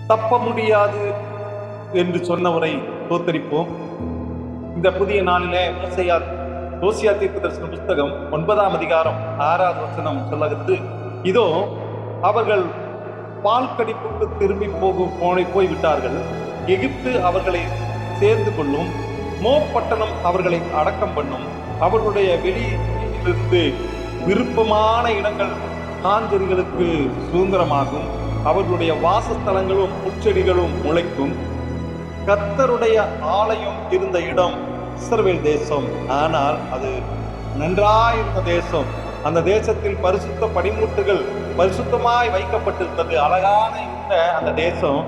தப்ப முடியாது என்று சொன்னவரை தோத்தரிப்போம். இந்த புதிய நாளிலே ஓசியா தீர்க்கதரிசன புஸ்தகம் 9ஆம் அதிகாரம் 6வது வசனம் சொல்லுகிறது, இதோ அவர்கள் பால் கடிப்புக்கு திரும்பி போய்விட்டார்கள். எகிப்து அவர்களை சேர்ந்து கொள்ளும், பட்டணம் அவர்களை அடக்கம் பண்ணும். அவர்களுடைய வெளியிலிருந்து விருப்பமான இடங்கள் காஞ்செடிகளுக்கு சுதந்திரமாகும். அவர்களுடைய வாசஸ்தலங்களும் புற்செடிகளும் முளைக்கும். கர்த்தருடைய ஆலயம் இருந்த இடம் இஸ்ரவேல் தேசம், ஆனால் அது நன்றாயிருந்த தேசம். அந்த தேசத்தில் பரிசுத்த படிமூட்டுகள் பரிசுத்தமாய் வைக்கப்பட்டிருந்தது. அழகான அந்த தேசம்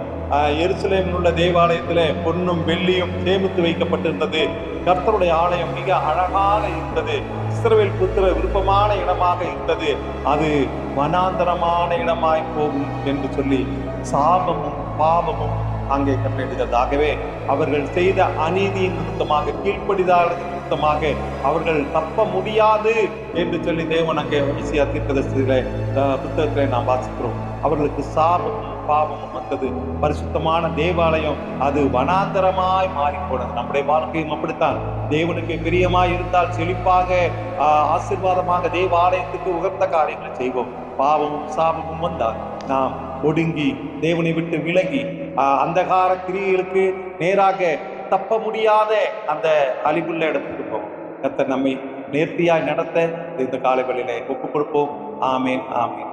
எருசலேமில் உள்ள தேவாலயத்திலே பொன்னும் வெள்ளியும் சேமித்து வைக்கப்பட்டிருந்தது. கர்த்தருடைய ஆலயம் மிக அழகாக இருந்தது. இஸ்ரவேல் புத்திர விருப்பமான இடமாக இருந்தது. அது வனாந்தரமான இடமாய் போகும் என்று சொல்லி சாபமும் பாவமும் அங்கே கட்டளையிடுகிறதாகவே அவர்கள் செய்த அநீதியின் நிமித்தமாக, கீழ்ப்படிதாத நிமித்தமாக அவர்கள் தப்ப முடியாது என்று சொல்லி தேவன் அங்கே ஓசியா தீர்க்கதரிசியில புத்தகத்திலே நாம் வாசிக்கிறோம். அவர்களுக்கு சாபமும் பாவமும் வந்தது. பரிசுத்தமான தேவாலயம் அது வனாந்தரமாய் மாறி போனது. நம்முடைய வாழ்க்கையும் அப்படித்தான். தேவனுக்கு பிரியமாய் இருந்தால் செழிப்பாக ஆசீர்வாதமாக தேவாலயத்துக்கு உகந்த காரியங்களை செய்வோம். பாவமும் சாபமும் வந்தால் நாம் ஒடுங்கி தேவனை விட்டு விலகி அந்தகார கிரியைகளுக்கு நேராக தப்ப முடியாத அந்த அழிவுள்ள இடத்துக்கு போவோம். கர்த்தர் நம்மை நேர்த்தியாய் நடத்த இந்த காலை வேளையிலே ஒப்புக் கொடுப்போம். ஆமேன், ஆமேன்.